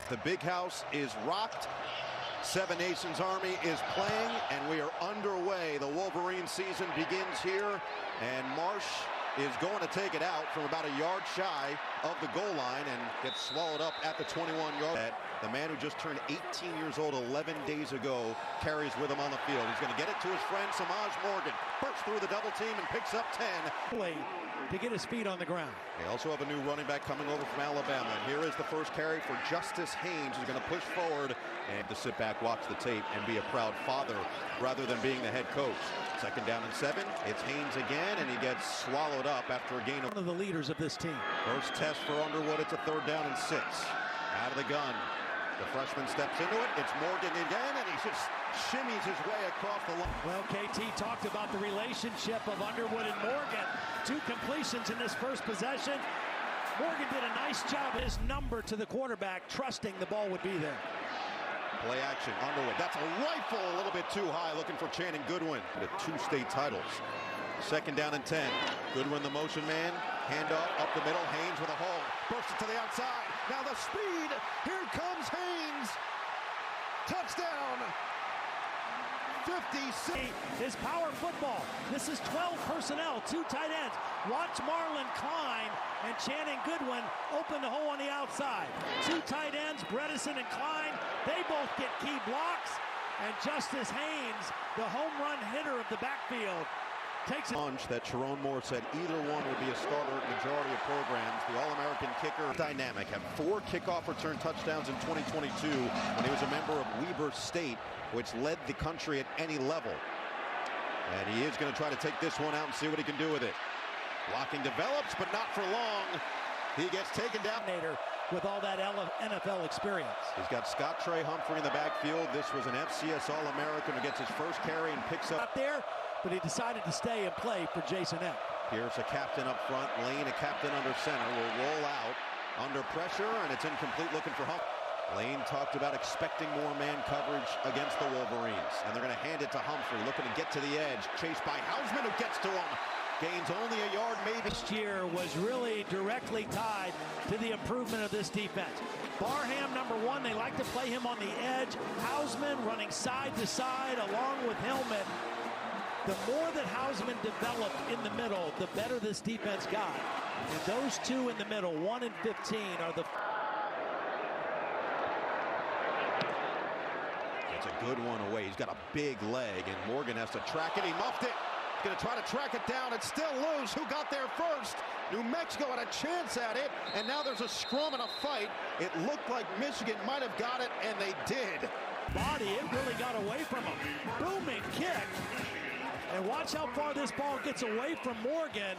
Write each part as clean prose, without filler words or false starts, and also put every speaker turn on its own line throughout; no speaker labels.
The big house is rocked. Seven Nations Army is playing, and we are underway. The Wolverine season begins here, and Marsh is going to take it out from about a yard shy of the goal line and gets swallowed up at the 21-yard. The man who just turned 18 years old 11 days ago carries with him on the field. He's going to get it to his friend Samaj Morgan. Bursts through the double team and picks up 10.
To get his feet on the ground.
They also have a new running back coming over from Alabama. And here is the first carry for Justice Haynes, who's going to push forward and to sit back, watch the tape, and be a proud father rather than being the head coach. Second down and 7. It's Haynes again, and he gets swallowed up after a gain of...
One of the leaders of this team.
First test for Underwood. It's a third down and 6. Out of the gun. The freshman steps into it. It's Morgan again, and he just shimmies his way across the line.
Well, KT talked about the relationship of Underwood and Morgan. 2 completions in this first possession. Morgan did a nice job, his number to the quarterback, trusting the ball would be there.
Play action, Underwood. That's a rifle a little bit too high, looking for Channing Goodwin. The 2 state titles. Second down and 10. Goodwin, the motion man. Handoff up the middle. Haynes with a hole. Bursts it to the outside. Now the speed. Here comes Haynes. Touchdown. 56.
Is power football. This is 12 personnel, 2 tight ends. Watch Marlon Klein and Channing Goodwin open the hole on the outside. 2 tight ends, Bredesen and Klein. They both get key blocks. And Justice Haynes, the home run hitter of the backfield, takes it.
That Sharon Moore said either one would be a starter at majority of programs. The All-American kicker dynamic had 4 kickoff return touchdowns in 2022 when he was a member of Weber State, which led the country at any level. And he is going to try to take this one out and see what he can do with it. Blocking develops, but not for long. He gets taken down.
With all that NFL experience.
He's got Scott Trey Humphrey in the backfield. This was an FCS All-American who gets his first carry and picks up.
Out there, but he decided to stay and play for Jason Eck.
Pierce, a captain up front. Lane, a captain under center, will roll out under pressure, and it's incomplete, looking for Humphrey. Lane talked about expecting more man coverage against the Wolverines, and they're going to hand it to Humphrey, looking to get to the edge. Chased by Hausman, who gets to him. Gains only a yard, maybe.
This year was really directly tied to the improvement of this defense. Barham, number 1, they like to play him on the edge. Hausman running side to side along with Hillman. The more that Hausman developed in the middle, the better this defense got. And those 2 in the middle, 1 and 15, are the...
It's a good one away. He's got a big leg, and Morgan has to track it. He muffed it. Going to try to track it down. It's still loose. Who got there first? New Mexico had a chance at it, and now there's a scrum and a fight. It looked like Michigan might have got it, and they did.
Body, it really got away from him. Booming kick. And watch how far this ball gets away from Morgan.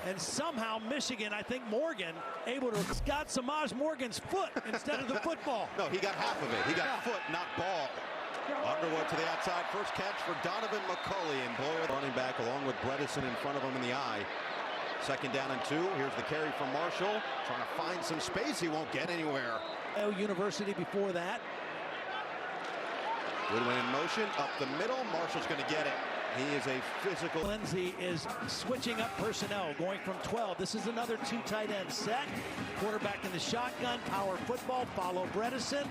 And somehow Michigan, I think Morgan, able to got Samaj Morgan's foot instead of the football.
No, he got half of it. He got foot, not ball. Underwood to the outside. First catch for Donovan McCulley, and Boyer running back along with Bredesen in front of him in the eye. Second down and 2. Here's the carry from Marshall. Trying to find some space. He won't get anywhere.
University before that.
Goodwin in motion. Up the middle. Marshall's going to get it. He is a physical.
Lindsey is switching up personnel, going from 12. This is another 2 tight end set. Quarterback in the shotgun. Power football. Follow Bredesen.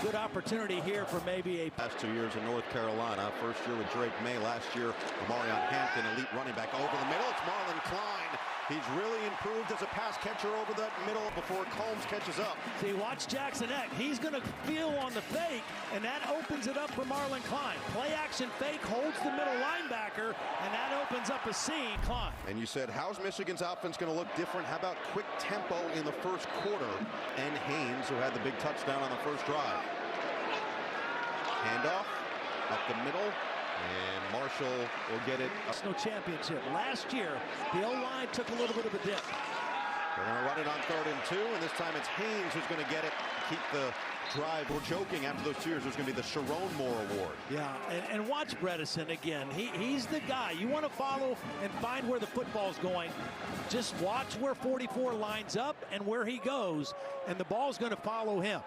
Good opportunity here for maybe a...
Last 2 years in North Carolina. First year with Drake May. Last year, Amarion Hampton, elite running back. Over the middle, it's Marlon Klein. He's really improved as a pass catcher over the middle before Combs catches up.
See, watch Jackson Eck. He's going to feel on the fake, and that opens it up for Marlon Klein. Play action fake, holds the middle linebacker, and that opens up a seam. Klein.
And you said, how's Michigan's offense going to look different? How about quick tempo in the first quarter? And Haynes, who had the big touchdown on the first drive. Handoff up the middle, and Marshall will get it.
No championship. Last year, the O-line took a little bit of a dip.
They're going to run it on 3rd and 2, and this time it's Haynes who's going to get it, keep the drive. We're joking, after those 2 years, there's going to be the Sharon Moore Award.
Yeah, and watch Bredesen again. He's the guy. You want to follow and find where the football's going. Just watch where 44 lines up and where he goes, and the ball's going to follow him.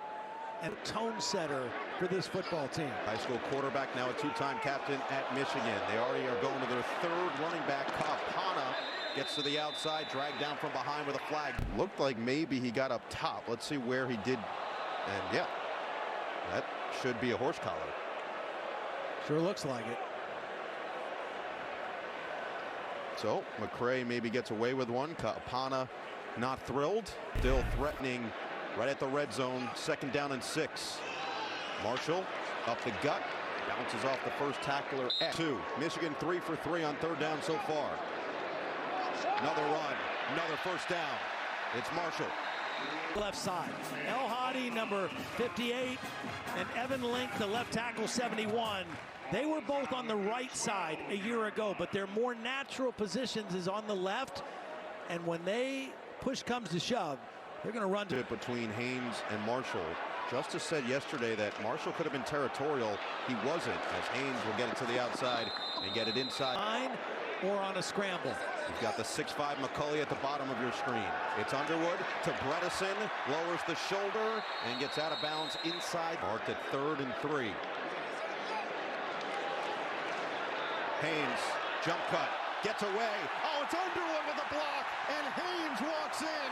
And tone setter for this football team. High
school quarterback, now a 2-time captain at Michigan. They already are going to their 3rd running back. Kapana gets to the outside, dragged down from behind with a flag. Looked like maybe he got up top. Let's see where he did And yeah, that should be a horse collar.
Sure looks like it.
So McCray maybe gets away with one. Kapana not thrilled. Still threatening right at the red zone. 2nd down and 6. Marshall up the gut. Bounces off the first tackler. 2. Michigan 3 for 3 on 3rd down so far. Another run. Another 1st down. It's Marshall.
Left side. El Hadi, number 58, and Evan Link, the left tackle, 71. They were both on the right side a year ago, but their more natural positions is on the left. And when push comes to shove, they're going to run to
between Haynes and Marshall. Justice said yesterday that Marshall could have been territorial. He wasn't, as Haynes will get it to the outside and get it inside.
Or on a scramble.
You've got the 6'5" McCulley at the bottom of your screen. It's Underwood to Bredesen, lowers the shoulder and gets out of bounds inside. Marked at 3rd and 3. Haynes, jump cut, gets away. Oh, it's Underwood with a block, and Haynes walks in.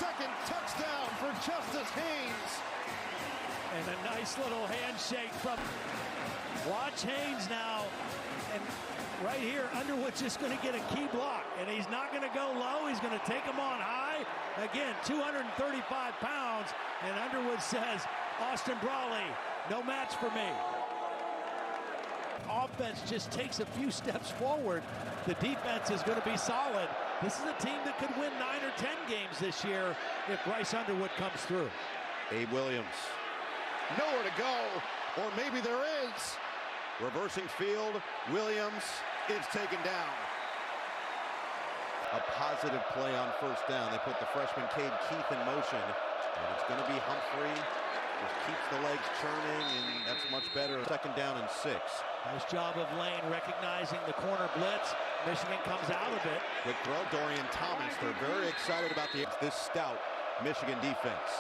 2nd touchdown for Justice Haynes.
And a nice little handshake from. Watch Haynes now. And right here, Underwood's just going to get a key block, and he's not going to go low. He's going to take him on high. Again, 235 pounds, and Underwood says, Austin Brawley, no match for me. Offense just takes a few steps forward. The defense is going to be solid. This is a team that could win 9 or 10 games this year if Bryce Underwood comes through.
Abe Williams, nowhere to go, or maybe there is. Reversing field, Williams is taken down. A positive play on 1st down. They put the freshman Cade Keith in motion, and it's going to be Humphrey. Just keeps the legs churning, and that's much better. 2nd down and 6.
Nice job of Lane recognizing the corner blitz. Michigan comes out of it.
Quick throw, Dorian Thomas. They're very excited about this stout Michigan defense.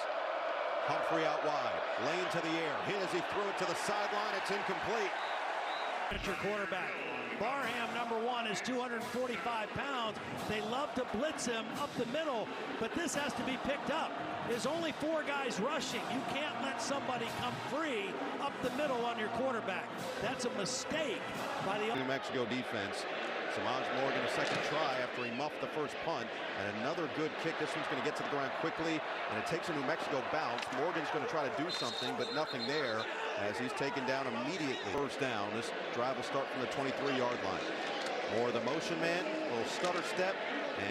Humphrey out wide, Lane to the air. Hit as he threw it to the sideline. It's incomplete.
Your quarterback. Barham, number 1, is 245 pounds. They love to blitz him up the middle, but this has to be picked up. There's only 4 guys rushing. You can't let somebody come free up the middle on your quarterback. That's a mistake by the
New Mexico defense. Samaj Morgan a 2nd try after he muffed the 1st punt, and another good kick. This one's going to get to the ground quickly, and it takes a New Mexico bounce. Morgan's going to try to do something, but nothing there as he's taken down immediately. 1st down. This drive will start from the 23-yard line. More the motion man, little stutter step,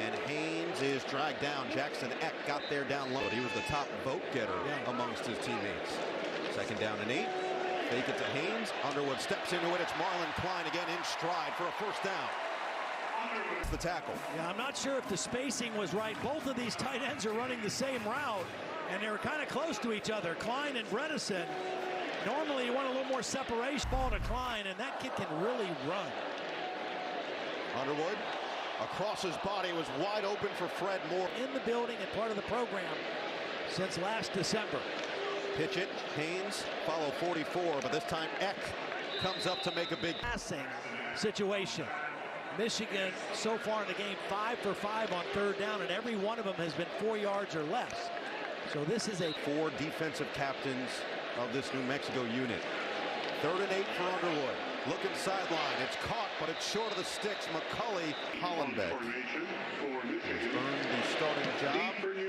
and Haynes is dragged down. Jackson Eck got there down low. He was the top vote getter amongst his teammates. 2nd down and 8. Fake it to Haynes. Underwood steps into it. It's Marlon Klein again in stride for a 1st down. The tackle.
Yeah, I'm not sure if the spacing was right. Both of these tight ends are running the same route, and they were kind of close to each other. Klein and Bredesen. Normally you want a little more separation. Ball to Klein, and that kid can really run.
Underwood across his body was wide open for Fred Moore.
In the building and part of the program since last December.
Pitch it, Haynes, follow 44, but this time Eck comes up to make a big
passing situation. Michigan so far in the game 5 for 5 on 3rd down, and every one of them has been 4 yards or less. So this is a
4 defensive captains of this New Mexico unit. 3rd and 8 for Underwood. Looking sideline, it's caught, but it's short of the sticks. McCulley, Hollenbeck has earned the starting job after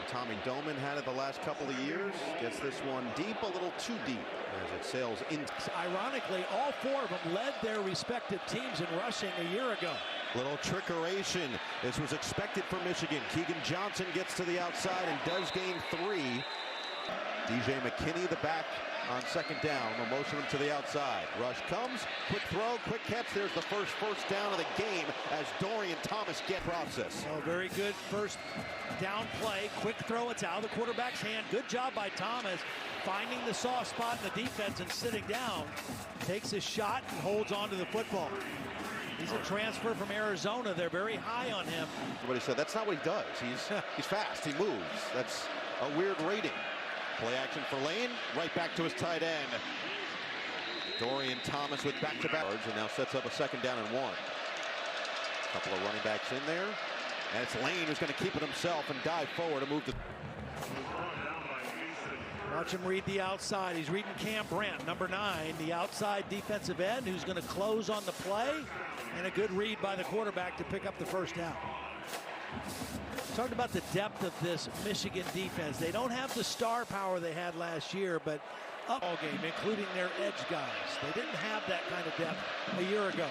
Tommy Doman had it the last couple of years. Gets this one deep, a little too deep as it sails in.
Ironically, all 4 of them led their respective teams in rushing a year ago.
Little trickeration. This was expected for Michigan. Keegan Johnson gets to the outside and does gain 3. DJ McKinney, the back, on 2nd down. We'll motion him to the outside. Rush comes. Quick throw, quick catch. There's the first down of the game as Dorian Thomas gets process.
Oh, very good 1st down play. Quick throw. It's out of the quarterback's hand. Good job by Thomas finding the soft spot in the defense and sitting down. Takes a shot and holds on to the football. He's a transfer from Arizona. They're very high on him.
Everybody said that's not what he does. He's fast. He moves. That's a weird rating. Play action for Lane, right back to his tight end. Dorian Thomas with back-to-back and now sets up a 2nd down and 1. Couple of running backs in there, and it's Lane who's going to keep it himself and dive forward to move the.
Watch him read the outside. He's reading Cam Brandt, number 9, the outside defensive end, who's going to close on the play. And a good read by the quarterback to pick up the first down. Talking about the depth of this Michigan defense. They don't have the star power they had last year, but up all game, including their edge guys. They didn't have that kind of depth a year ago.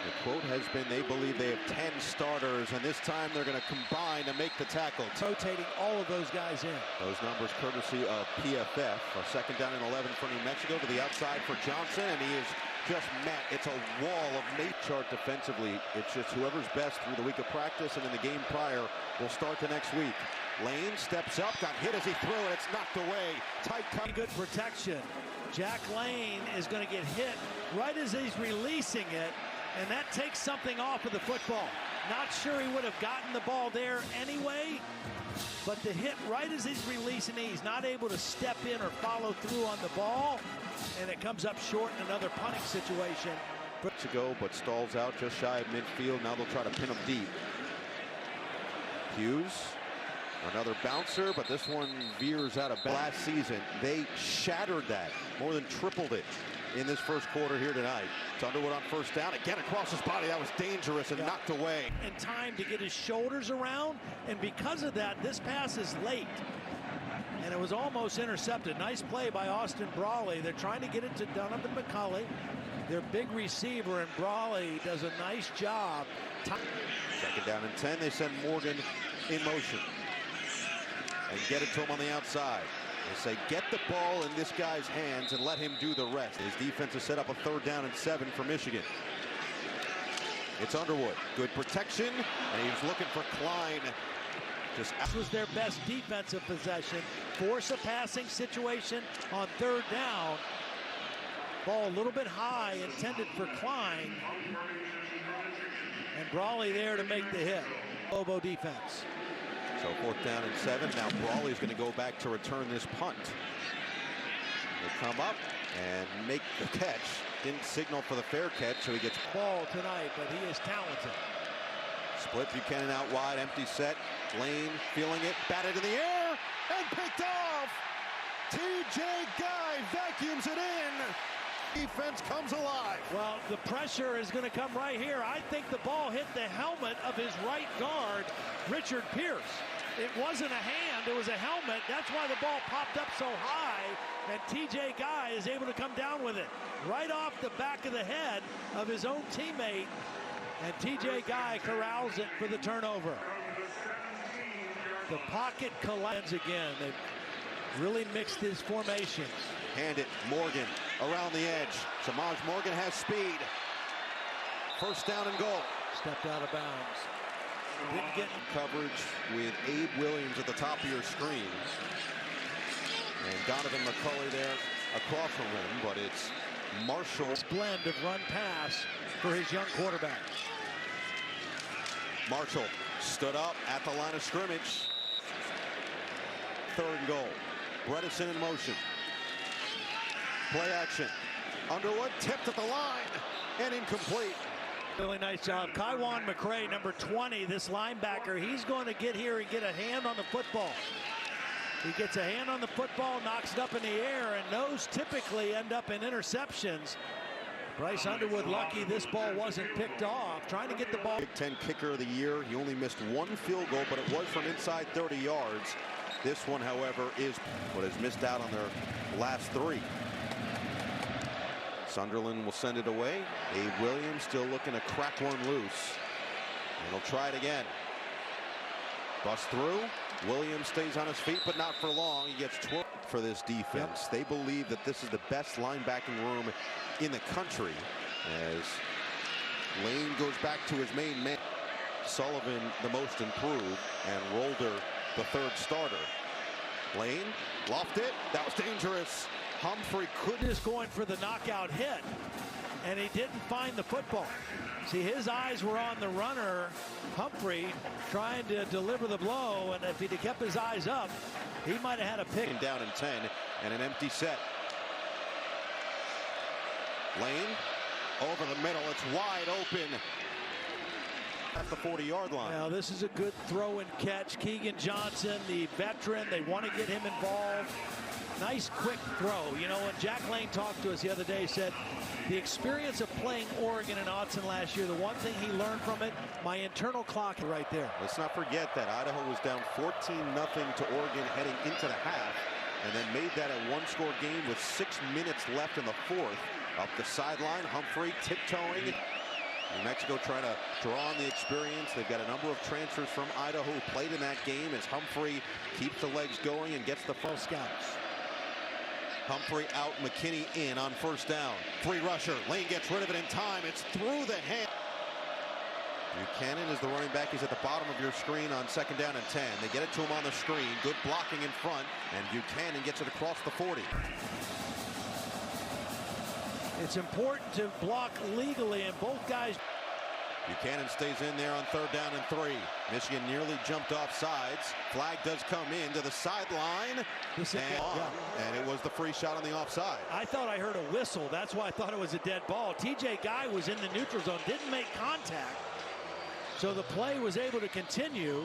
The quote has been they believe they have 10 starters, and this time they're going to combine to make the tackle.
Rotating all of those guys in.
Those numbers courtesy of PFF. A second down and 11 for New Mexico to the outside for Johnson, and he is just met. It's a wall of Nate chart defensively. It's just whoever's best through the week of practice and in the game prior will start the next week. Lane steps up, got hit as he threw it. It's knocked away. Tight cut.
Good protection. Jack Lane is going to get hit right as he's releasing it, and that takes something off of the football. Not sure he would have gotten the ball there anyway, but the hit right as he's releasing it, he's not able to step in or follow through on the ball, and it comes up short in another punting situation.
To go, but stalls out just shy of midfield. Now they'll try to pin him deep. Hughes, another bouncer, but this one veers out of bounds. Last season, they shattered that, more than tripled it in this first quarter here tonight. It's Underwood on first down, again across his body. That was dangerous and knocked away.
In time to get his shoulders around, and because of that, this pass is late. And it was almost intercepted. Nice play by Austin Brawley. They're trying to get it to Donovan McCulley, their big receiver, and Brawley does a nice job.
Second down and 10, they send Morgan in motion and get it to him on the outside. They say get the ball in this guy's hands and let him do the rest. His defense has set up a third down and 7 for Michigan. It's Underwood, good protection, and he's looking for Klein. This
was their best defensive possession. Force a passing situation on third down. Ball a little bit high, intended for Klein. And Brawley there to make the hit. Lobo defense.
So fourth down and 7. Now Brawley's going to go back to return this punt. They come up and make the catch. Didn't signal for the fair catch, so he gets
ball tonight, but he is talented.
Split Buchanan out wide, empty set. Lane feeling it, batted in the air, and picked off. TJ Guy vacuums it in. Defense comes alive.
Well, the pressure is going to come right here. I think the ball hit the helmet of his right guard, Richard Pierce. It wasn't a hand, it was a helmet. That's why the ball popped up so high, and TJ Guy is able to come down with it. Right off the back of the head of his own teammate, and TJ Guy corrals it for the turnover. The pocket collides again. They've really mixed his formations.
Hand it, Morgan around the edge. Samaj Morgan has speed. First down and goal.
Stepped out of bounds. Didn't get
coverage with Abe Williams at the top of your screen. And Donovan McCulley there across from him, but it's Marshall's
blend of run pass for his young quarterback.
Marshall stood up at the line of scrimmage. Third and goal. Bredesen in motion. Play action. Underwood tipped at the line and incomplete.
Really nice job. Kaiwan McCray, number 20, this linebacker, he's going to get here and get a hand on the football. He gets a hand on the football, knocks it up in the air, and those typically end up in interceptions. Bryce Underwood lucky this ball wasn't picked off, trying to get the ball.
Big Ten kicker of the year. He only missed one field goal, but it was from inside 30 yards. This one, however, is what has missed out on their last 3. Sunderland will send it away. Abe Williams still looking to crack one loose. And he'll try it again. Bust through. Williams stays on his feet, but not for long. He gets 12 for this defense. They believe that this is the best linebacking room in the country, as Lane goes back to his main man. Sullivan the most improved, and Rolder the third starter. Lane lofted it. That was dangerous. Humphrey couldn't.
Just going for the knockout hit, and he didn't find the football. See, his eyes were on the runner, Humphrey, trying to deliver the blow, and if he'd have kept his eyes up, he might have had a pick.
Down in 10 and an empty set. Lane over the middle. It's wide open at the 40-yard line.
Now, this is a good throw and catch. Keegan Johnson, the veteran, they want to get him involved. Nice quick throw. You know, when Jack Lane talked to us the other day, he said the experience of playing Oregon and Autzen last year, the one thing he learned from it, my internal clock right there.
Let's not forget that Idaho was down 14-0 to Oregon heading into the half, and then made that a one-score game with 6 minutes left in the fourth. Up the sideline, Humphrey tiptoeing. New Mexico trying to draw on the experience. They've got a number of transfers from Idaho who played in that game as Humphrey keeps the legs going and gets the full scouts. Humphrey out, McKinney in on first down. Free rusher. Lane gets rid of it in time. It's through the hand. Buchanan is the running back. He's at the bottom of your screen on 2nd down and 10. They get it to him on the screen. Good blocking in front, and Buchanan gets it across the 40.
It's important to block legally, and both guys.
Buchanan stays in there on 3rd down and 3. Michigan nearly jumped off sides. Flag does come in to the sideline. And it was the free shot on the offside.
I thought I heard a whistle. That's why I thought it was a dead ball. TJ Guy was in the neutral zone, didn't make contact. So the play was able to continue.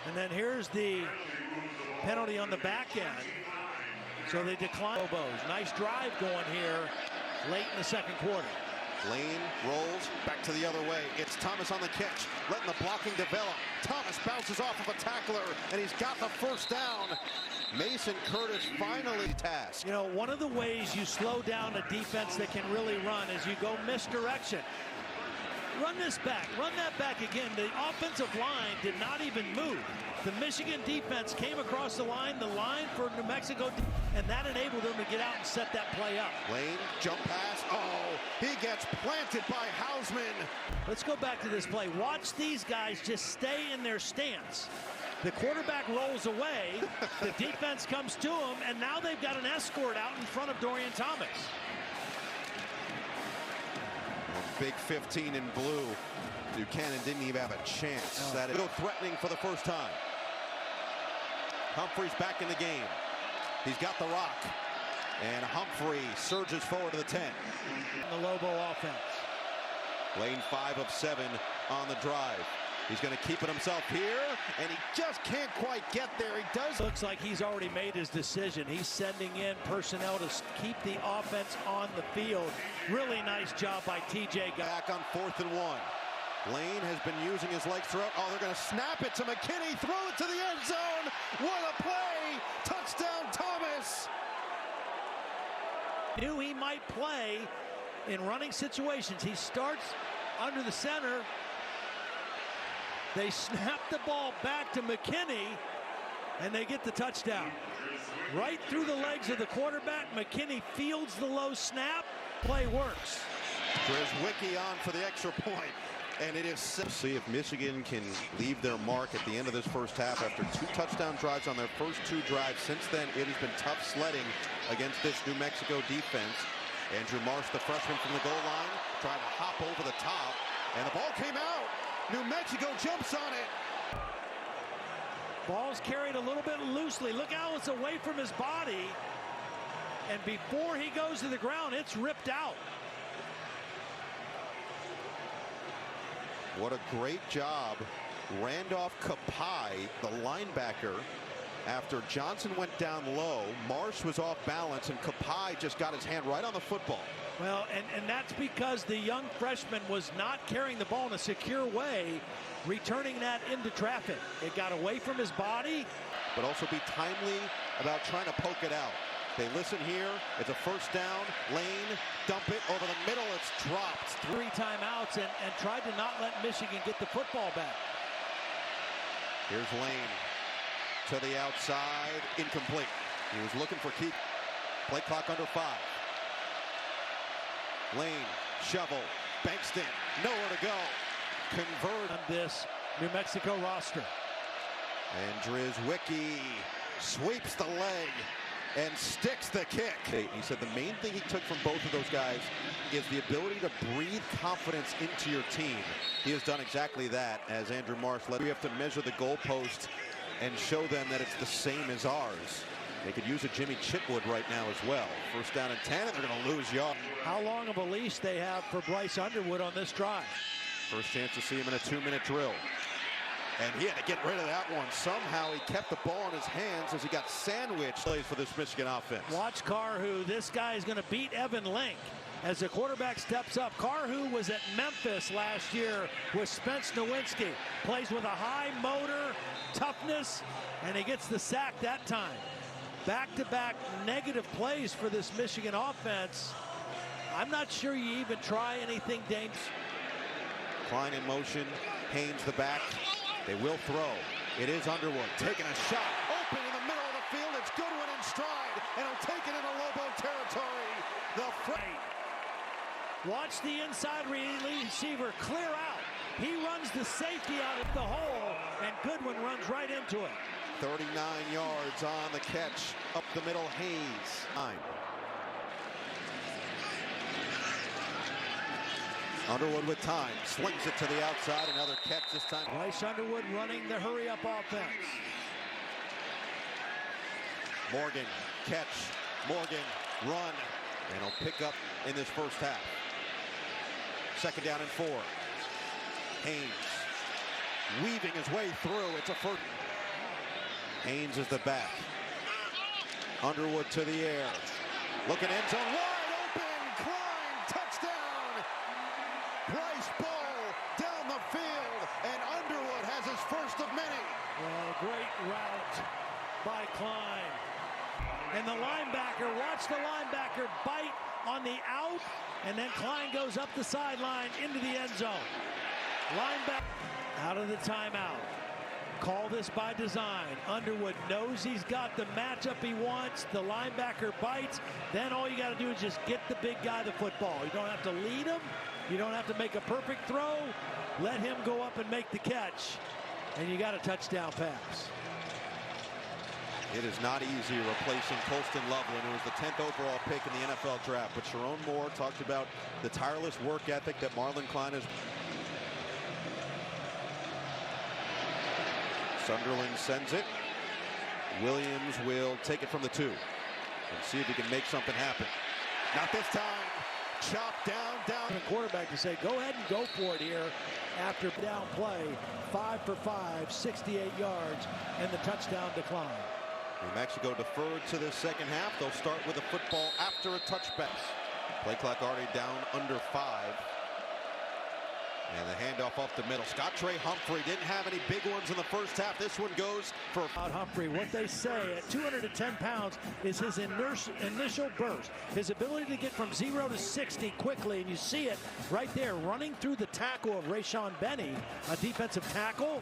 And then here's the penalty on the back end. So they decline. Lobos. Nice drive going here late in the 2nd quarter.
Lane rolls back to the other way. It's Thomas on the catch, letting the blocking develop. Thomas bounces off of a tackler, and he's got the first down. Mason Curtis finally tasked.
You know, one of the ways you slow down a defense that can really run is you go misdirection. Run this back, run that back again. The offensive line did not even move. The Michigan defense came across the line for New Mexico, and that enabled them to get out and set that play up.
Lane, jump pass, he gets planted by Hausman.
Let's go back to this play. Watch these guys just stay in their stance. The quarterback rolls away, the defense comes to him, and now they've got an escort out in front of Dorian Thomas.
Big 15 in blue. Buchanan didn't even have a chance. That is threatening for the first time. Humphrey's back in the game. He's got the rock. And Humphrey surges forward to the 10.
The Lobo offense.
Lane 5 of 7 on the drive. He's going to keep it himself here, and he just can't quite get there. He does.
Looks like he's already made his decision. He's sending in personnel to keep the offense on the field. Really nice job by TJ.
Back on 4th and 1. Lane has been using his legs throughout. They're going to snap it to McKinney, throw it to the end zone. What a play! Touchdown, Thomas!
Knew he might play in running situations. He starts under the center. They snap the ball back to McKinney, and they get the touchdown. Right through the legs of the quarterback. McKinney fields the low snap. Play works.
Drizwicki on for the extra point. And it is. See if Michigan can leave their mark at the end of this first half after 2 touchdown drives on their first 2 drives. Since then, it has been tough sledding against this New Mexico defense. Andrew Marsh, the freshman from the goal line, trying to hop over the top. And the ball came out. New Mexico jumps on it.
Ball's carried a little bit loosely. Look how it's away from his body. And before he goes to the ground, it's ripped out.
What a great job. Randolph Kapai, the linebacker, after Johnson went down low, Marsh was off balance, and Kapai just got his hand right on the football.
Well, and that's because the young freshman was not carrying the ball in a secure way, returning that into traffic. It got away from his body.
But also be timely about trying to poke it out. They listen here. It's a first down. Lane, dump it over the middle. It's dropped.
3 timeouts and tried to not let Michigan get the football back.
Here's Lane to the outside. Incomplete. He was looking for key. Play clock under 5. Lane, shovel, Bankston, nowhere to go. Convert
on this New Mexico roster.
And Drizwicki sweeps the leg and sticks the kick. He said the main thing he took from both of those guys is the ability to breathe confidence into your team. He has done exactly that, as Andrew Marsh led. We have to measure the goalpost and show them that it's the same as ours. They could use a Jimmy Chitwood right now as well. First down and 10, and they're going to lose yards.
How long of a leash they have for Bryce Underwood on this drive?
First chance to see him in a 2-minute drill. And he had to get rid of that one. Somehow he kept the ball in his hands as he got sandwiched. Plays for this Michigan offense.
Watch Carhu. This guy is going to beat Evan Link as the quarterback steps up. Carhu was at Memphis last year with Spence Nowinski. Plays with a high motor, toughness, and he gets the sack that time. Back-to-back negative plays for this Michigan offense. I'm not sure you even try anything dangerous.
Klein in motion. Haynes the back. They will throw. It is Underwood taking a shot. Open in the middle of the field. It's Goodwin in stride. And he'll take it into Lobo territory.
Watch the inside receiver clear out. He runs the safety out of the hole, and Goodwin runs right into it.
39 yards on the catch. Up the middle, Haynes. 9. Underwood with time, slings it to the outside, another catch this time.
Bryce Underwood running the hurry-up offense.
Morgan, catch, Morgan, run, and he'll pick up in this first half. Second down and 4. Haynes, weaving his way through, it's a first. Haynes is the back. Underwood to the air. Looking end zone, wide open, Klein, touchdown! Bryce Ball down the field, and Underwood has his first of many.
Well, great route by Klein. And the linebacker, watch the linebacker bite on the out, and then Klein goes up the sideline into the end zone. Linebacker out of the timeout. Call this by design. Underwood knows he's got the matchup he wants. The linebacker bites. Then all you got to do is just get the big guy the football. You don't have to lead him. You don't have to make a perfect throw. Let him go up and make the catch. And you got a touchdown pass.
It is not easy replacing Colston Loveland, who was the 10th overall pick in the NFL draft. But Sharon Moore talked about the tireless work ethic that Marlon Klein has. Sunderland sends it. Williams will take it from the 2 and see if he can make something happen. Not this time. Chopped down.
The quarterback to say, go ahead and go for it here after down play. 5 for 5, 68 yards, and the touchdown decline.
New Mexico deferred to the second half. They'll start with a football after a touchback. Play clock already down under 5. And the handoff off the middle. Scott Trey Humphrey didn't have any big ones in the first half. This one goes for
Humphrey. What they say at 210 pounds is his initial burst. His ability to get from 0 to 60 quickly. And you see it right there running through the tackle of Rayshawn Benny, a defensive tackle,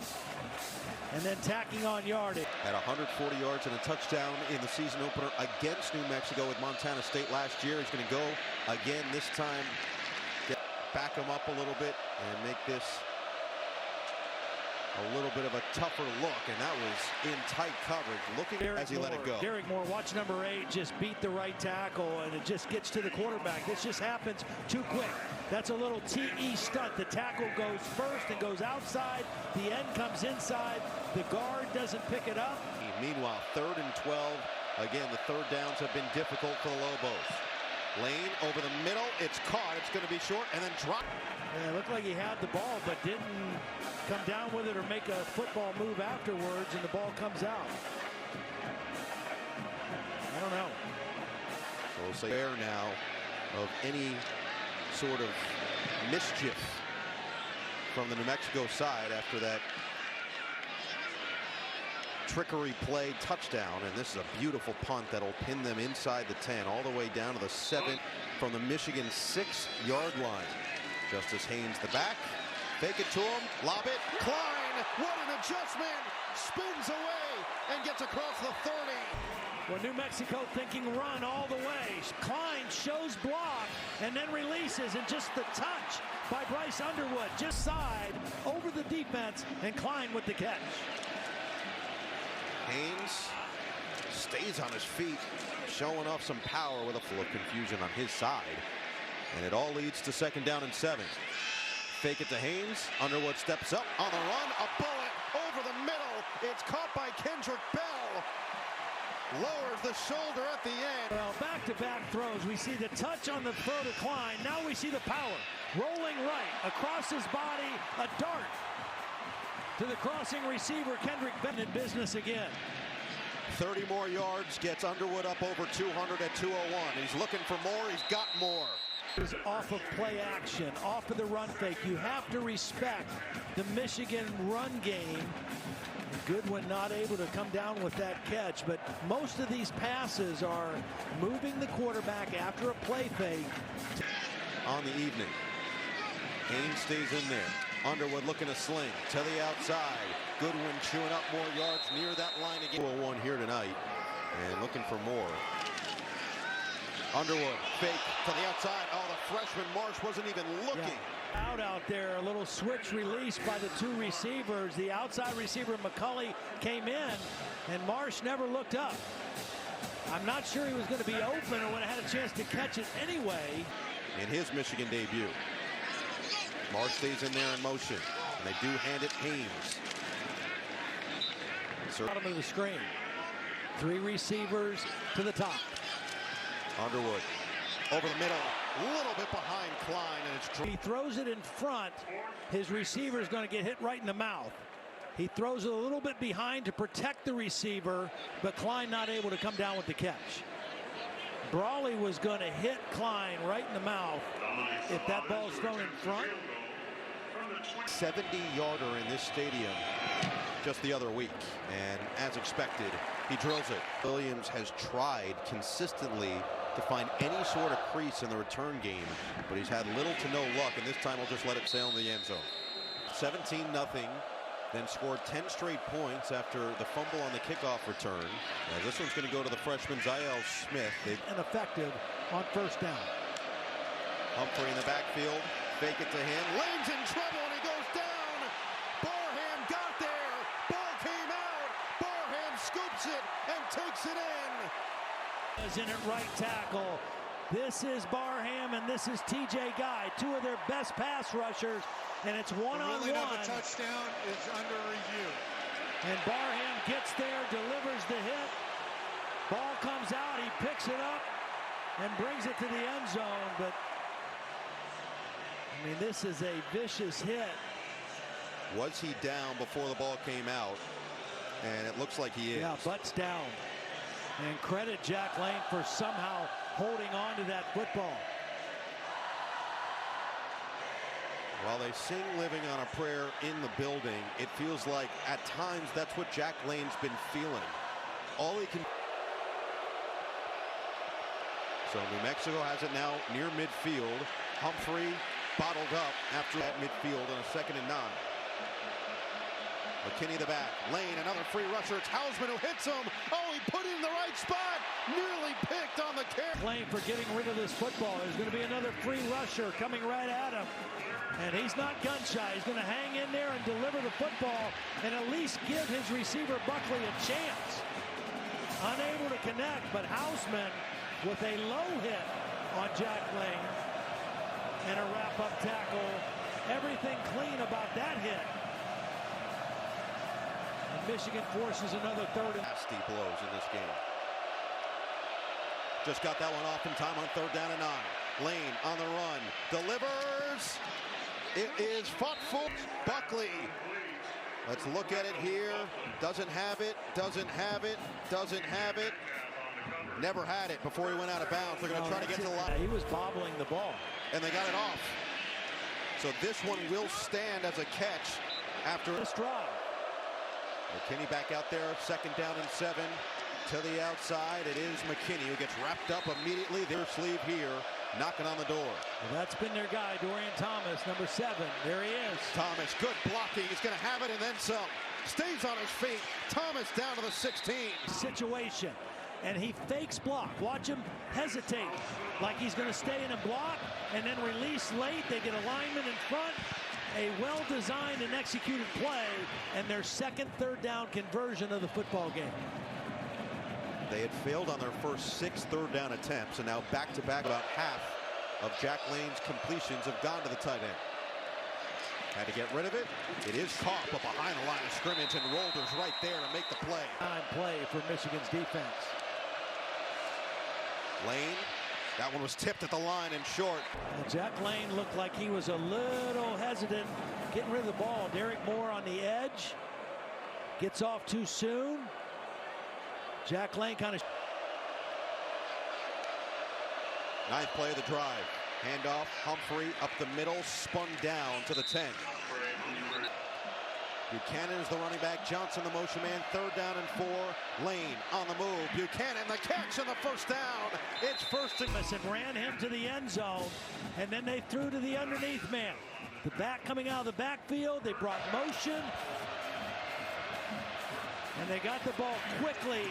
and then tacking on yardage.
At 140 yards and a touchdown in the season opener against New Mexico with Montana State last year. He's going to go again this time. Back him up a little bit and make this a little bit of a tougher look, and that was in tight coverage, looking as he let it go.
Derek Moore, watch number 8, just beat the right tackle, and it just gets to the quarterback. This just happens too quick. That's a little TE stunt. The tackle goes first and goes outside. The end comes inside. The guard doesn't pick it up.
Meanwhile, 3rd and 12. Again, the third downs have been difficult for the Lobos. Lane over the middle, it's caught, it's going to be short, and then drop.
Yeah, it looked like he had the ball, but didn't come down with it or make a football move afterwards, and the ball comes out. I don't know.
So we'll say fair now of any sort of mischief from the New Mexico side after that trickery play touchdown, and this is a beautiful punt that'll pin them inside the 10 all the way down to the 7 from the Michigan 6-yard line. Justice Haynes the back, fake it to him, lob it, Klein, what an adjustment, spins away and gets across the 30.
Well, New Mexico thinking run all the way. Klein shows block and then releases, and just the touch by Bryce Underwood, just side over the defense, and Klein with the catch.
Haynes stays on his feet, showing off some power with a full of confusion on his side. And it all leads to 2nd down and 7. Fake it to Haynes. Underwood steps up on the run. A bullet over the middle. It's caught by Kendrick Bell. Lowers the shoulder at the end.
Well, back-to-back throws. We see the touch on the throw to Klein. Now we see the power. Rolling right across his body. A dart. to the crossing receiver, Kendrick Bennett, business again.
30 more yards, gets Underwood up over 200 at 201. He's looking for more. He's got more.
Is off of play action, off of the run fake. You have to respect the Michigan run game. Goodwin not able to come down with that catch, but most of these passes are moving the quarterback after a play fake.
On the evening, Haynes stays in there. Underwood looking to sling to the outside. Goodwin chewing up more yards near that line again. 201 here tonight and looking for more. Underwood fake to the outside. Oh, the freshman Marsh wasn't even looking.
Out there, a little switch release by the two receivers. The outside receiver McCulley came in, and Marsh never looked up. I'm not sure he was going to be open or would have had a chance to catch it anyway.
In his Michigan debut, Marsh stays in there in motion, and they do hand it Haynes.
Bottom of the screen. Three receivers to the top.
Underwood over the middle, a little bit behind Klein, and it's
he throws it in front. His receiver is going to get hit right in the mouth. He throws it a little bit behind to protect the receiver, but Klein not able to come down with the catch. Brawley was going to hit Klein right in the mouth if that ball is thrown in front.
70-yarder in this stadium just the other week, and as expected, he drills it. Williams has tried consistently to find any sort of crease in the return game, but he's had little to no luck, and this time he'll just let it sail in the end zone. 17-0, then scored 10 straight points after the fumble on the kickoff return. Now this one's going to go to the freshman Ziel Smith.
And effective on first down.
Humphrey in the backfield, fake it to him. Lane's in trouble and he goes down. Barham got there. Ball came out. Barham scoops it and takes it in.
Is in at right tackle. This is Barham and this is TJ Guy, two of their best pass rushers, and it's one-on-one.
The ruling of a touchdown is under review.
And Barham gets there, delivers the hit. Ball comes out, he picks it up and brings it to the end zone, but I mean, this is a vicious hit.
Was he down before the ball came out? And it looks like he is.
Yeah, butts down. And credit Jack Lane for somehow holding on to that football.
While they sing Living on a Prayer in the building, it feels like at times that's what Jack Lane's been feeling. All he can. So New Mexico has it now near midfield. Humphrey bottled up after that midfield on a 2nd and 9. McKinney the back. Lane, another free rusher. It's Hausman who hits him. Oh, he put it in the right spot. Nearly picked on the carry.
Lane for getting rid of this football. There's going to be another free rusher coming right at him. And he's not gun shy. He's going to hang in there and deliver the football and at least give his receiver Buckley a chance. Unable to connect, but Hausman with a low hit on Jack Lane and a wrap-up tackle. Everything clean about that hit. And Michigan forces another third.
Nasty blows in this game. Just got that one off in time on 3rd down and 9. Lane on the run. Delivers. It is fought full. Buckley. Let's look at it here. Doesn't have it. Doesn't have it. Doesn't have it. Never had it before he went out of bounds. They're going to try to get to the line.
He was bobbling the ball.
And they got it off. So this one will stand as a catch after
this drive.
McKinney back out there, 2nd down and 7. To the outside, it is McKinney who gets wrapped up immediately. Their sleeve here, knocking on the door.
Well, that's been their guy, Dorian Thomas, number 7. There he is.
Thomas, good blocking. He's going to have it and then some. Stays on his feet. Thomas down to the 16.
Situation. And he fakes block. Watch him hesitate like he's going to stay in and block and then release late. They get a lineman in front. A well-designed and executed play and their 2nd, 3rd down conversion of the football game.
They had failed on their first 6 3rd down attempts, and now back-to-back, about half of Jack Lane's completions have gone to the tight end. Had to get rid of it. It is caught, but behind the line of scrimmage, and Rolder's right there to make the play.
Time play for Michigan's defense.
Lane That one was tipped at the line and short.
Jack Lane looked like he was a little hesitant getting rid of the ball. Derek Moore on the edge. Gets off too soon. Jack Lane kind of...
Ninth play of the drive. Handoff, Humphrey up the middle, spun down to the 10. Buchanan is the running back. Johnson the motion man. 3rd down and 4. Lane on the move. Buchanan the catch and the first down. It's first and...
And ran him to the end zone, and then they threw to the underneath man. The back coming out of the backfield. They brought motion, and they got the ball quickly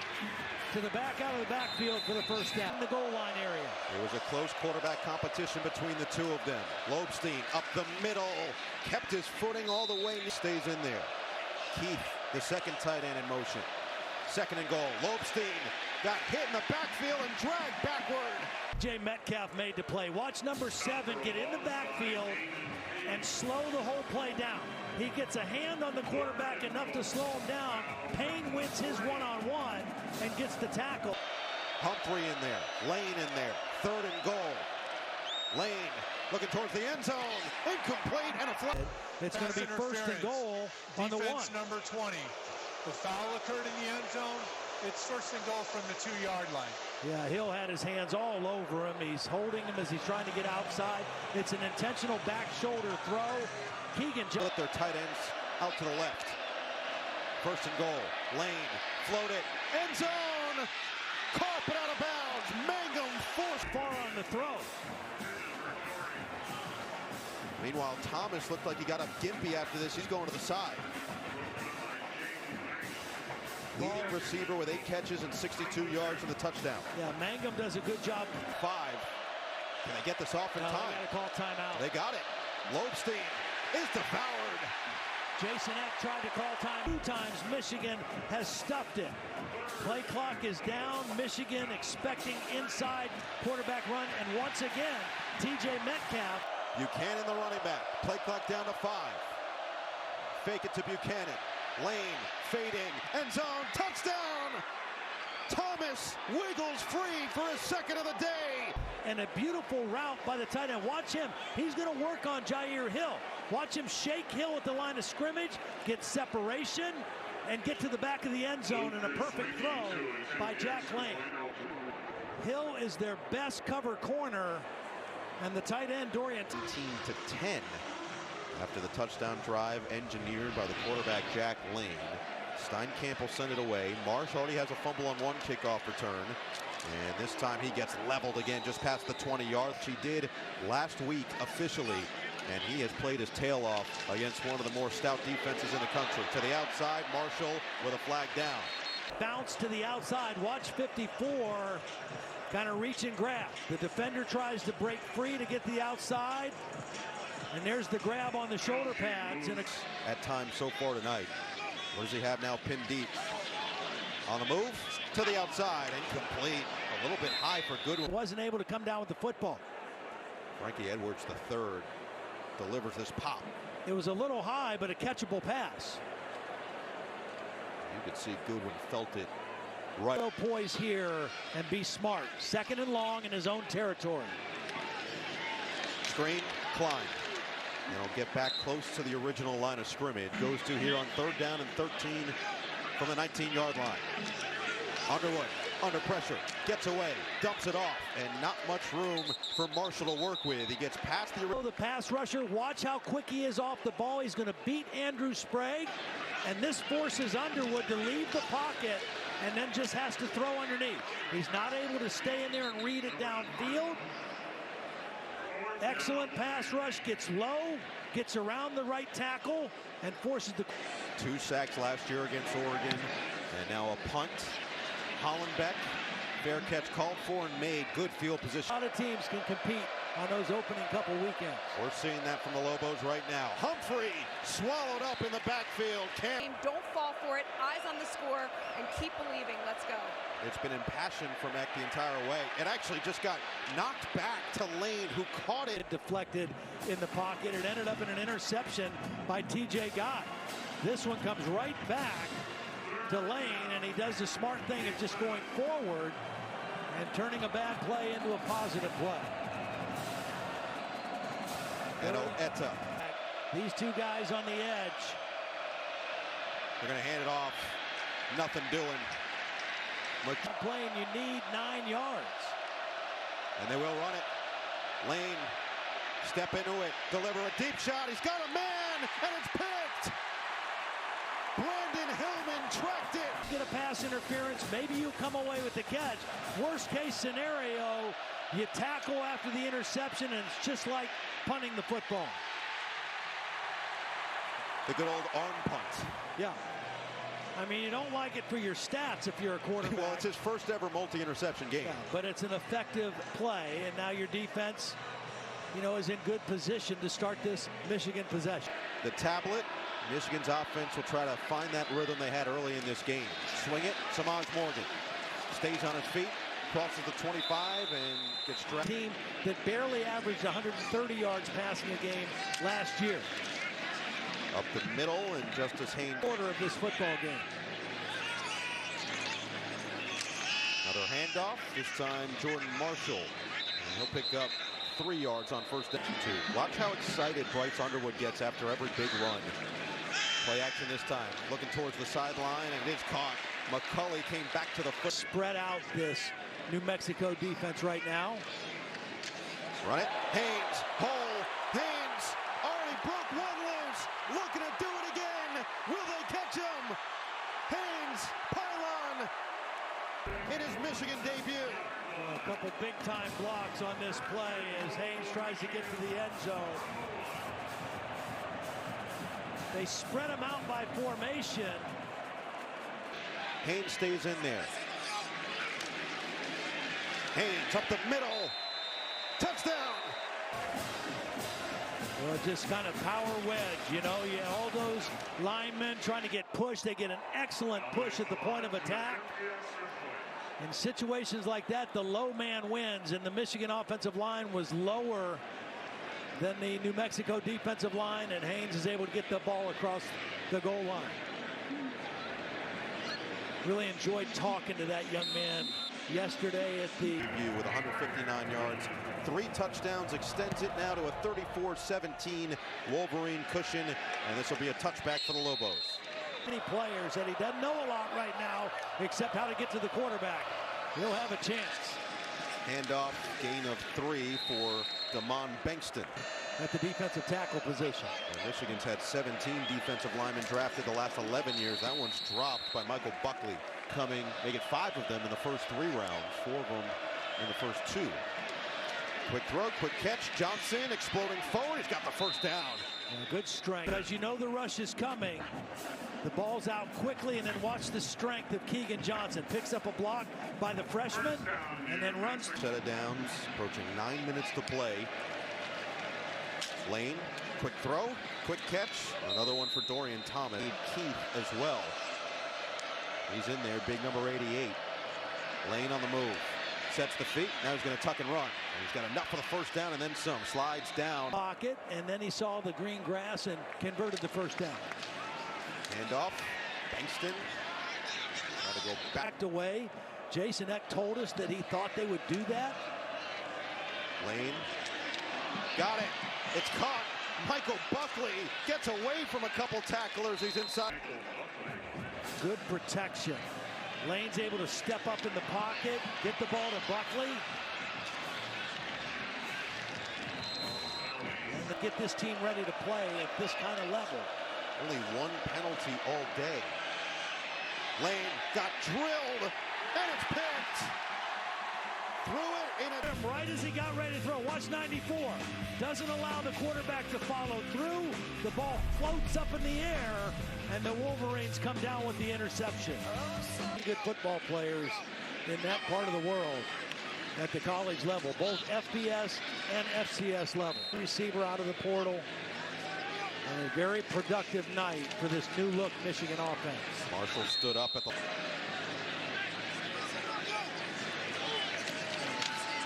to the back out of the backfield for the first down in the goal line area.
It was a close quarterback competition between the two of them. Lobstein up the middle, kept his footing all the way. He stays in there. Keith, the second tight end in motion. 2nd and goal. Lobstein got hit in the backfield and dragged backward.
Jay Metcalf made the play. Watch number 7 get in the backfield and slow the whole play down. He gets a hand on the quarterback enough to slow him down. Payne wins his one-on-one and gets the tackle.
Humphrey in there, Lane in there, 3rd and goal. Lane looking towards the end zone, incomplete and a flag.
It's going to be 1st and goal on the 1.
Defense number 20. The foul occurred in the end zone. It's 1st and goal from the 2-yard line.
Yeah, Hill had his hands all over him. He's holding him as he's trying to get outside. It's an intentional back shoulder throw. Keegan
let their tight ends out to the left. 1st and goal. Lane floated. End zone. Caught but out of bounds. Mangum forced
far on the throw.
Meanwhile, Thomas looked like he got up gimpy after this. He's going to the side. Leading receiver with 8 catches and 62 yards for the touchdown.
Yeah, Mangum does a good job.
5. Can they get this off in time?
They got to call timeout.
They got it. Lobstein is devoured.
Jason Eck tried to call time 2 times. Michigan has stuffed it. Play clock is down. Michigan expecting inside quarterback run. And once again, TJ Metcalf.
Buchanan the running back. Play clock down to 5. Fake it to Buchanan. Lane fading. End zone. Touchdown. Thomas wiggles free for his 2nd of the day.
And a beautiful route by the tight end. Watch him. He's going to work on Jair Hill. Watch him shake Hill at the line of scrimmage, get separation, and get to the back of the end zone in a perfect throw by Jack Lane. Hill is their best cover corner, and the tight end, Dorian.
18-10 after the touchdown drive engineered by the quarterback, Jack Lane. Steinkamp will send it away. Marsh already has a fumble on 1 kickoff return. And this time he gets leveled again just past the 20 yards. He did last week officially. And he has played his tail off against one of the more stout defenses in the country. To the outside, Marshall with a flag down.
Bounce to the outside. Watch 54. Kind of reach and grab. The defender tries to break free to get the outside. And there's the grab on the shoulder pads. And
at times so far tonight. What does he have now? Pinned deep. On the move to the outside. Incomplete. A little bit high for Goodwin.
Wasn't able to come down with the football.
Frankie Edwards, the 3rd, delivers this pop.
It was a little high, but a catchable pass.
You could see Goodwin felt it right.
Poise here and be smart. 2nd and long in his own territory.
Screen, Klein. And he'll get back close to the original line of scrimmage. Goes to here on 3rd down and 13 from the 19-yard line. Underwood, under pressure, gets away, dumps it off, and not much room for Marshall to work with. He gets past
the pass rusher. Watch how quick he is off the ball. He's going to beat Andrew Sprague, and this forces Underwood to leave the pocket and then just has to throw underneath. He's not able to stay in there and read it downfield. Excellent pass rush, gets low, gets around the right tackle, and forces the...
2 sacks last year against Oregon, and now a punt. Hollenbeck, fair catch called for and made. Good field position.
A lot of teams can compete on those opening couple weekends.
We're seeing that from the Lobos right now. Humphrey swallowed up in the backfield.
Don't fall for it. Eyes on the score and keep believing. Let's go.
It's been impassioned from Eck the entire way. It actually just got knocked back to Lane, who caught it.
Deflected in the pocket. It ended up in an interception by TJ Gott. This one comes right back to Lane, and he does the smart thing of just going forward And turning a bad play into a positive play.
And Etta.
These two guys on the edge.
They're going to hand it off. Nothing doing.
Playing, you need 9 yards.
And they will run it. Lane, step into it, deliver a deep shot. He's got a man, and it's picked. Brandon Hillman tracked it.
Get a pass interference, maybe you come away with the catch. Worst case scenario, you tackle after the interception, and it's just like punting the football.
The good old arm punt.
Yeah. I mean, you don't like it for your stats if you're a quarterback.
Well, it's his first ever multi-interception game.
Yeah, but it's an effective play, and now your defense, is in good position to start this Michigan possession.
The tablet, Michigan's offense will try to find that rhythm they had early in this game. Swing it, Samaj Morgan stays on his feet, crosses the 25, and gets dragged.
Team that barely averaged 130 yards passing a game last year.
Up the middle, and Justice Haynes.
Quarter of this football game.
Another handoff, this time Jordan Marshall. And he'll pick up 3 yards on first down. Watch how excited Bryce Underwood gets after every big run. Play action this time, looking towards the sideline, and it is caught. McCulley came back to the foot.
Spread out this New Mexico defense right now.
Run it, Haynes, hole, Haynes, already broke one loose, looking to do it again. Will they catch him? Haynes, pylon, in his Michigan debut.
A couple big-time blocks on this play as Haynes tries to get to the end zone. They spread him out by formation.
Haynes stays in there. Haynes up the middle. Touchdown!
Well, just kind of power wedge, all those linemen trying to get pushed. They get an excellent push at the point of attack. In situations like that, the low man wins, and the Michigan offensive line was lower than the New Mexico defensive line, and Haynes is able to get the ball across the goal line. Really enjoyed talking to that young man yesterday at the
with 159 yards, 3 touchdowns, extends it now to a 34-17 Wolverine cushion, and this will be a touchback for the Lobos.
Many players that he doesn't know a lot right now except how to get to the quarterback. He'll have a chance.
Handoff, gain of 3 for Damon Bankston
at the defensive tackle position.
And Michigan's had 17 defensive linemen drafted the last 11 years. That one's dropped by Michael Buckley, making 5 of them in the first 3 rounds, 4 of them in the first 2. Quick throw, quick catch. Johnson exploding forward. He's got the first down.
Good strength. As you know, the rush is coming. The ball's out quickly, and then watch the strength of Keegan Johnson. Picks up a block by the freshman and then runs.
Set of downs, approaching 9 minutes to play. Lane, quick throw, quick catch. Another one for Dorian Thomas. Keith as well. He's in there, big number 88. Lane on the move. Sets the feet, now he's going to tuck and run. And he's got enough for the first down and then some. Slides down.
Pocket, and then he saw the green grass and converted the first down.
Handoff, Bankston. Got to go
backed away. Jason Eck told us that he thought they would do that.
Lane, got it. It's caught. Michael Buckley gets away from a couple tacklers. He's inside.
Good protection. Lane's able to step up in the pocket, get the ball to Buckley. And to get this team ready to play at this kind of level.
Only 1 penalty all day. Lane got drilled, and it's picked. Threw it in a...
Right as he got ready to throw. Watch 94. Doesn't allow the quarterback to follow through. The ball floats up in the air, and the Wolverines come down with the interception. Good football players in that part of the world at the college level, both FBS and FCS level. Receiver out of the portal. And a very productive night for this new look Michigan offense.
Marshall stood up at the...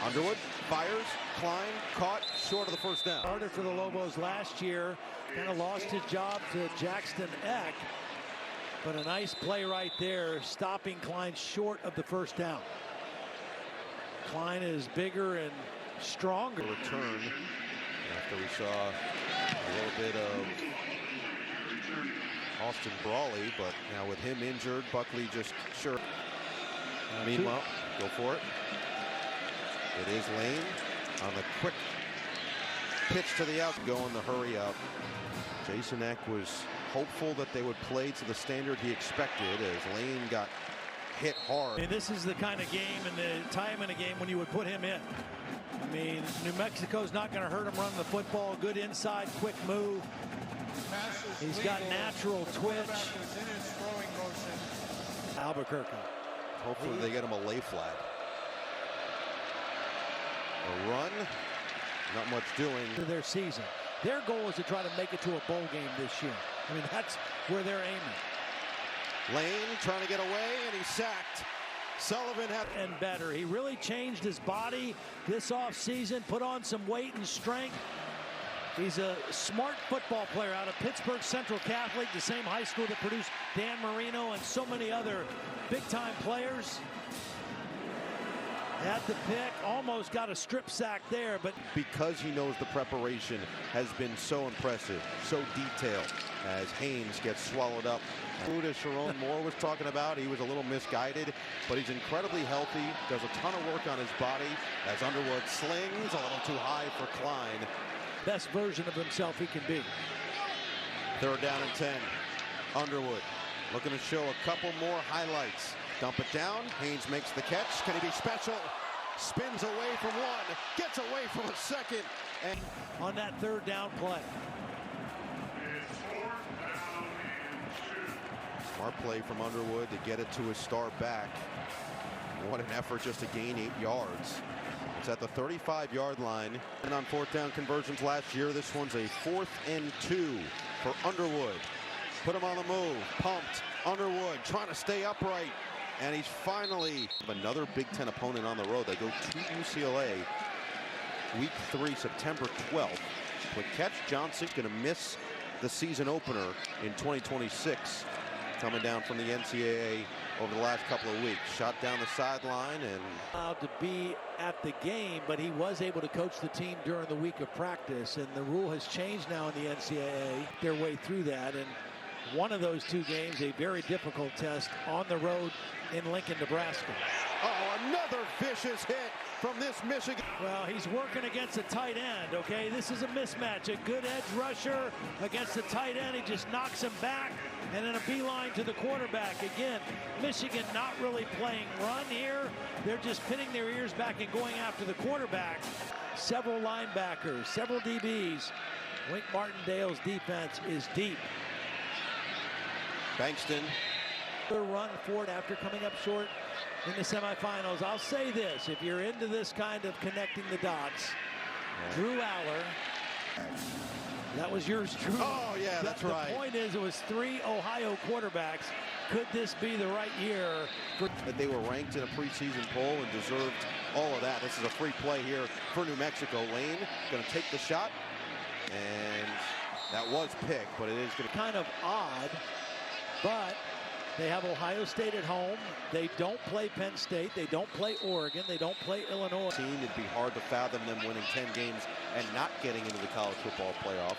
Underwood fires, Klein caught short of the first down.
Started for the Lobos last year, kind of lost his job to Jackson Eck, but a nice play right there, stopping Klein short of the first down. Klein is bigger and stronger.
Return after we saw a little bit of Austin Brawley, but now with him injured, Buckley just sure. Meanwhile, go for it. It is Lane on the quick pitch to the out, going the hurry up. Jason Eck was hopeful that they would play to the standard he expected as Lane got hit hard.
And this is the kind of game and the time in a game when you would put him in. I mean, New Mexico's not going to hurt him running the football. Good inside, quick move. He's got natural twitch. Albuquerque.
Hopefully they get him a lay flat. A run, not much doing.
To their season. Their goal is to try to make it to a bowl game this year. I mean, that's where they're aiming.
Lane trying to get away, and he's sacked. Sullivan had
and better. He really changed his body this offseason, put on some weight and strength. He's a smart football player out of Pittsburgh Central Catholic, the same high school that produced Dan Marino and so many other big-time players. At the pick, almost got a strip sack there, but
because he knows the preparation has been so impressive, so detailed, as Haynes gets swallowed up. As Sharon Moore was talking about, he was a little misguided, but he's incredibly healthy, does a ton of work on his body, as Underwood slings a little too high for Klein.
Best version of himself he can be.
3rd down and 10. Underwood looking to show a couple more highlights. Dump it down. Haynes makes the catch. Can he be special? Spins away from one. Gets away from a second. And
on that 3rd down play.
Smart play from Underwood to get it to his star back. What an effort just to gain 8 yards. It's at the 35-yard line. And on 4th down conversions last year, this one's a 4th and 2 for Underwood. Put him on the move. Pumped. Underwood trying to stay upright. And he's finally another Big Ten opponent on the road. They go to UCLA week 3, September 12th. Quick catch. Johnson's going to miss the season opener in 2026. Coming down from the NCAA over the last couple of weeks. Shot down the sideline and
allowed to be at the game, but he was able to coach the team during the week of practice, and the rule has changed now in the NCAA. Their way through that, and one of those 2 games, a very difficult test on the road in Lincoln, Nebraska.
oh, another vicious hit from this Michigan.
Well, he's working against a tight end, okay? This is a mismatch. A good edge rusher against a tight end. He just knocks him back, and then a beeline to the quarterback. Again, Michigan not really playing run here. They're just pinning their ears back and going after the quarterback. Several linebackers, several DBs. Wink Martindale's defense is deep.
Bankston.
Run for it after coming up short in the semifinals. I'll say this, if you're into this kind of connecting the dots, Drew Aller, that was yours, Drew.
Oh, yeah, that's right.
The point is, it was 3 Ohio quarterbacks. Could this be the right year?
That they were ranked in a preseason poll and deserved all of that. This is a free play here for New Mexico. Lane going to take the shot, and that was picked, but it is going to
kind of odd, but they have Ohio State at home. They don't play Penn State. They don't play Oregon. They don't play Illinois.
It'd be hard to fathom them winning 10 games and not getting into the college football playoff.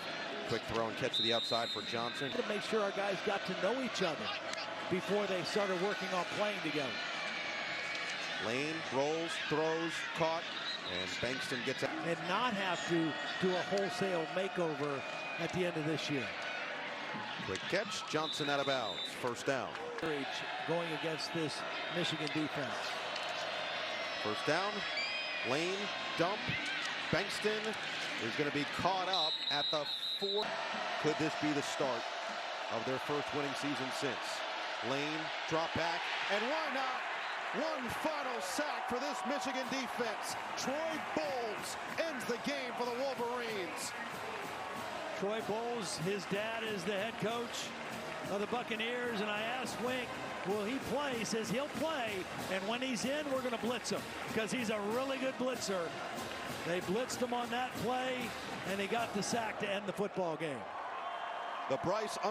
Quick throw and catch to the outside for Johnson.
To make sure our guys got to know each other before they started working on playing together.
Lane rolls, throws, caught, and Bankston gets out.
And not have to do a wholesale makeover at the end of this year.
Quick catch. Johnson out of bounds. 1st down.
Going against this Michigan defense.
1st down. Lane, dump. Bankston is going to be caught up at the 4. Could this be the start of their first winning season since? Lane, drop back, and why not? One final sack for this Michigan defense. Troy Bowles ends the game for the Wolverines.
Troy Bowles, his dad is the head coach of the Buccaneers, and I asked Wink, will he play? He says he'll play, and when he's in, we're going to blitz him because he's a really good blitzer. They blitzed him on that play, and he got the sack to end the football game.
The Bryce